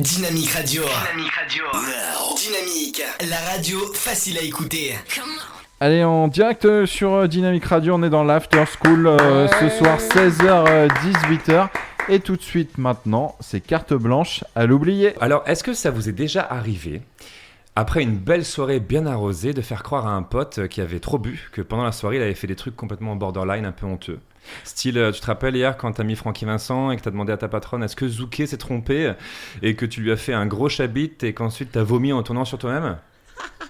Dynamique Radio. Dynamique Radio. Dynamique, la radio facile à écouter. Allez, en direct sur Dynamique Radio, on est dans l'After School ce soir 16h, 18h. Et tout de suite maintenant, c'est carte blanche à l'oublier. Alors, est-ce que ça vous est déjà arrivé, après une belle soirée bien arrosée, de faire croire à un pote qui avait trop bu que pendant la soirée, il avait fait des trucs complètement borderline, un peu honteux? Style, tu te rappelles hier quand t'as mis Francky Vincent et que t'as demandé à ta patronne est-ce que Zouké s'est trompé et que tu lui as fait un gros chabit et qu'ensuite t'as vomi en tournant sur toi-même?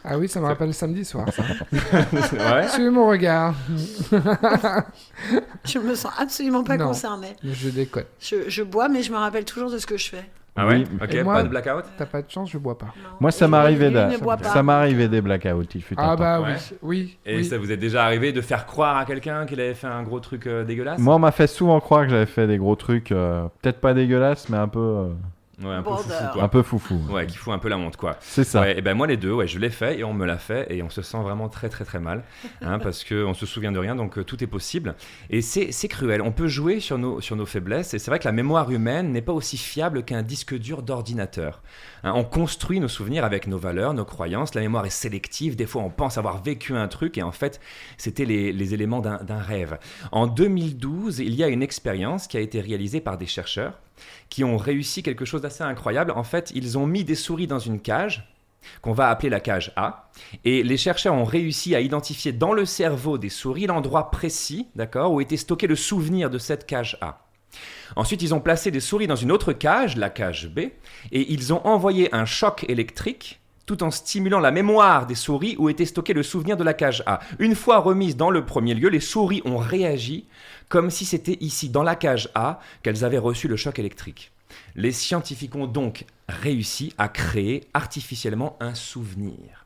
Ah oui, ça me rappelle le samedi soir, ça. Ouais. Suis mon regard. Je me sens absolument pas Non. concernée. Je déconne. Je bois, mais je me rappelle toujours de ce que je fais. Ah ouais. Oui. Ok, Et moi- pas de blackout. T'as pas de chance, je bois pas. Non. Moi, ça Et m'arrivait lui, ne boit pas. ça m'arrivait des blackouts. Il fut un Ah temps. bah Ouais. oui. Et oui. ça vous est déjà arrivé de faire croire à quelqu'un qu'il avait fait un gros truc dégueulasse? Moi, on m'a fait souvent croire que j'avais fait des gros trucs, peut-être pas dégueulasses, mais un peu Ouais, un peu Border. foufou, quoi. un peu foufou. Ouais, qui fout un peu la honte, quoi. C'est ça. Ouais, et ben moi les deux, ouais, je l'ai fait et on me l'a fait et on se sent vraiment très très très mal, parce qu'on se souvient de rien, donc tout est possible. Et c'est cruel. On peut jouer sur nos faiblesses et c'est vrai que la mémoire humaine n'est pas aussi fiable qu'un disque dur d'ordinateur. On construit nos souvenirs avec nos valeurs, nos croyances. La mémoire est sélective. Des fois, on pense avoir vécu un truc et en fait, c'était les éléments d'un rêve. En 2012, il y a une expérience qui a été réalisée par des chercheurs qui ont réussi quelque chose d'assez incroyable. En fait, ils ont mis des souris dans une cage qu'on va appeler la cage A, et les chercheurs ont réussi à identifier dans le cerveau des souris l'endroit précis, d'accord, où était stocké le souvenir de cette cage A. Ensuite, ils ont placé des souris dans une autre cage, la cage B, et ils ont envoyé un choc électrique tout en stimulant la mémoire des souris où était stocké le souvenir de la cage A. Une fois remises dans le premier lieu, les souris ont réagi comme si c'était ici, dans la cage A, qu'elles avaient reçu le choc électrique. Les scientifiques ont donc réussi à créer artificiellement un souvenir.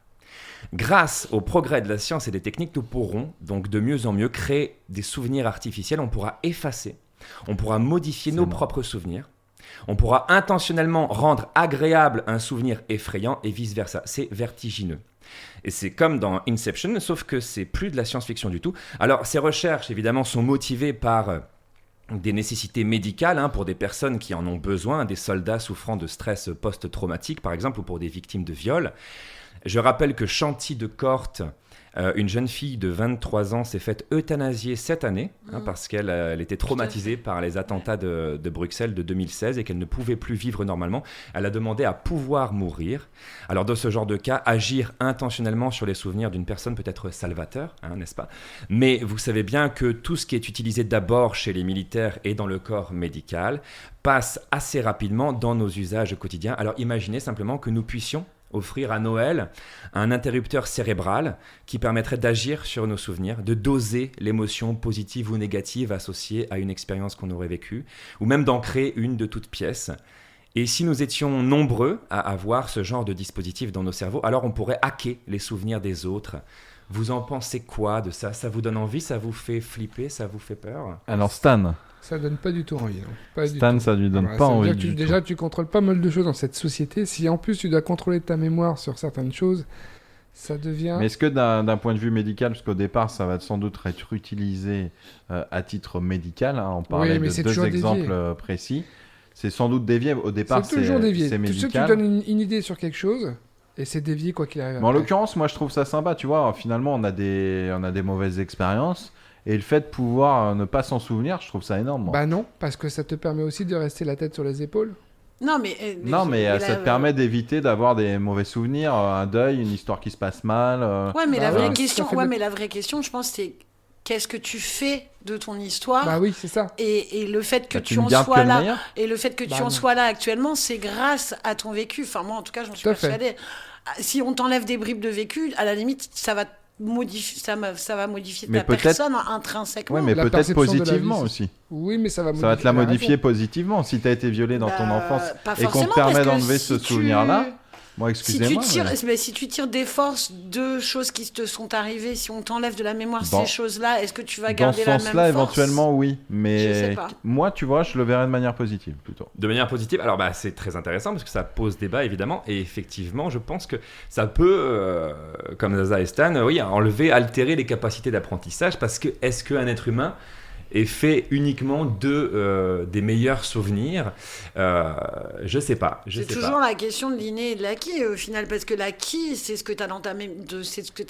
Grâce au progrès de la science et des techniques, nous pourrons donc de mieux en mieux créer des souvenirs artificiels. On pourra effacer, on pourra modifier nos propres souvenirs. On pourra intentionnellement rendre agréable un souvenir effrayant et vice-versa. C'est vertigineux. Et c'est comme dans Inception, sauf que c'est plus de la science-fiction du tout. Alors, ces recherches, évidemment, sont motivées par des nécessités médicales pour des personnes qui en ont besoin, des soldats souffrant de stress post-traumatique, par exemple, ou pour des victimes de viol. Je rappelle que Chanty de Corte, une jeune fille de 23 ans, s'est faite euthanasier cette année parce qu'elle elle était traumatisée par les attentats de Bruxelles de 2016 et qu'elle ne pouvait plus vivre normalement. Elle a demandé à pouvoir mourir. Alors dans ce genre de cas, agir intentionnellement sur les souvenirs d'une personne peut être salvateur, n'est-ce pas? Mais vous savez bien que tout ce qui est utilisé d'abord chez les militaires et dans le corps médical passe assez rapidement dans nos usages quotidiens. Alors imaginez simplement que nous puissions offrir à Noël un interrupteur cérébral qui permettrait d'agir sur nos souvenirs, de doser l'émotion positive ou négative associée à une expérience qu'on aurait vécue, ou même d'en créer une de toute pièce. Et si nous étions nombreux à avoir ce genre de dispositif dans nos cerveaux, alors on pourrait hacker les souvenirs des autres. Vous en pensez quoi de ça? Ça vous donne envie? Ça vous fait flipper? Ça vous fait peur? Alors Stan, Ça donne pas du tout envie. Non. Pas du Stan, tout. ça lui donne Ah bah, pas ça veut envie dire que du tout. déjà, tu contrôles pas mal de choses dans cette société. Si en plus tu dois contrôler ta mémoire sur certaines choses, ça devient... Mais est-ce que d'un point de vue médical, parce qu'au départ, ça va sans doute être utilisé à titre médical, on parlait mais de c'est deux toujours exemples dévié. précis, c'est sans doute dévié. Au départ, C'est toujours dévié. c'est Tu sais, tu médical. donnes une idée sur quelque chose, et c'est dévié quoi qu'il arrive. Mais en après. l'occurrence, moi, je trouve ça sympa. Tu vois, finalement, on a des mauvaises expériences. Et le fait de pouvoir ne pas s'en souvenir, je trouve ça énorme. moi. Bah non, parce que ça te permet aussi de rester la tête sur les épaules. Non, mais... Non, mais ça te permet d'éviter d'avoir des mauvais souvenirs, un deuil, une histoire qui se passe mal. Ouais, mais Bah la vraie ouais, question, ça fait ouais, de- mais la vraie question, je pense, c'est qu'est-ce que tu fais de ton histoire Bah oui, c'est ça. et le fait que Bah, tu ne en gardes que sois le là meilleur. et le fait que Bah tu en non. sois là actuellement, c'est grâce à ton vécu. Enfin, moi, en tout cas, j'en suis Tout à fait. persuadée. Si on t'enlève des bribes de vécu, à la limite, ça va modifier, ça va modifier Mais ta peut-être- personne intrinsèquement. Ouais, mais La peut-être perception de la positivement vie, aussi. Oui, mais ça va Ça va te la modifier raison. positivement. Si tu as été violé dans ton Bah, enfance pas et qu'on forcément, te permet parce que d'enlever si ce tu- souvenir-là, moi, Si tu, excusez-moi. tires, mais- mais si tu tires des forces de choses qui te sont arrivées, si on t'enlève de la mémoire Dans- ces choses-là, est-ce que tu vas Dans garder ce la même sens-là, force? éventuellement, oui. Je Mais sais pas. moi, tu vois, je le verrais de manière positive, plutôt. De manière positive, alors c'est très intéressant parce que ça pose débat évidemment et effectivement je pense que ça peut, comme Zaza et Stan, oui, enlever, altérer les capacités d'apprentissage parce que est-ce qu'un être humain est fait uniquement des meilleurs souvenirs. Je sais pas. C'est toujours la question de l'inné et de l'acquis au final, parce que l'acquis, c'est ce que tu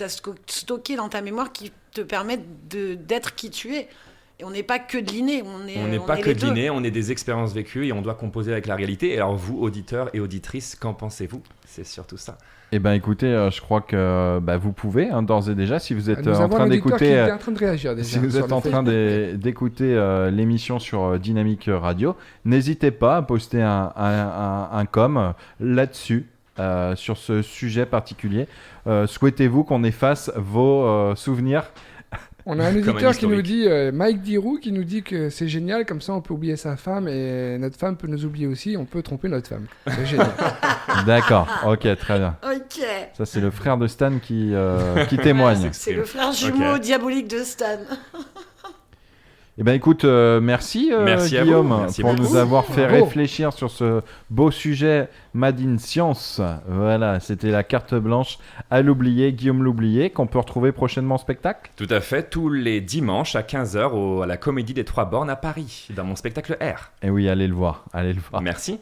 as stocké dans ta mémoire qui te permet d'être qui tu es. Et on n'est pas que de l'inné. On n'est pas que de l'inné, on est des expériences vécues et on doit composer avec la réalité. Et alors vous, auditeurs et auditrices, qu'en pensez-vous ? C'est surtout ça. Eh ben écoutez, je crois que vous pouvez d'ores et déjà, si vous êtes Nous en train d'écouter, qui est en train de réagir déjà. si vous êtes en train d'écouter l'émission sur Dynamique Radio, n'hésitez pas à poster un com là-dessus. Sur ce sujet particulier, souhaitez-vous qu'on efface vos souvenirs? On a un auditeur qui nous dit, Mike Dirou, qui nous dit que c'est génial, comme ça on peut oublier sa femme et notre femme peut nous oublier aussi, on peut tromper notre femme. C'est génial. D'accord, ok, très bien. Ok. Ça c'est le frère de Stan qui témoigne. C'est le frère jumeau diabolique de Stan. Eh ben écoute, merci Guillaume pour nous avoir fait réfléchir sur ce beau sujet Made in Science. Voilà, c'était la carte blanche à l'oublié, Guillaume l'oublié, qu'on peut retrouver prochainement en spectacle. Tout à fait, tous les dimanches à 15h à la Comédie des Trois Bornes à Paris, dans mon spectacle R. Et oui, allez le voir, Merci.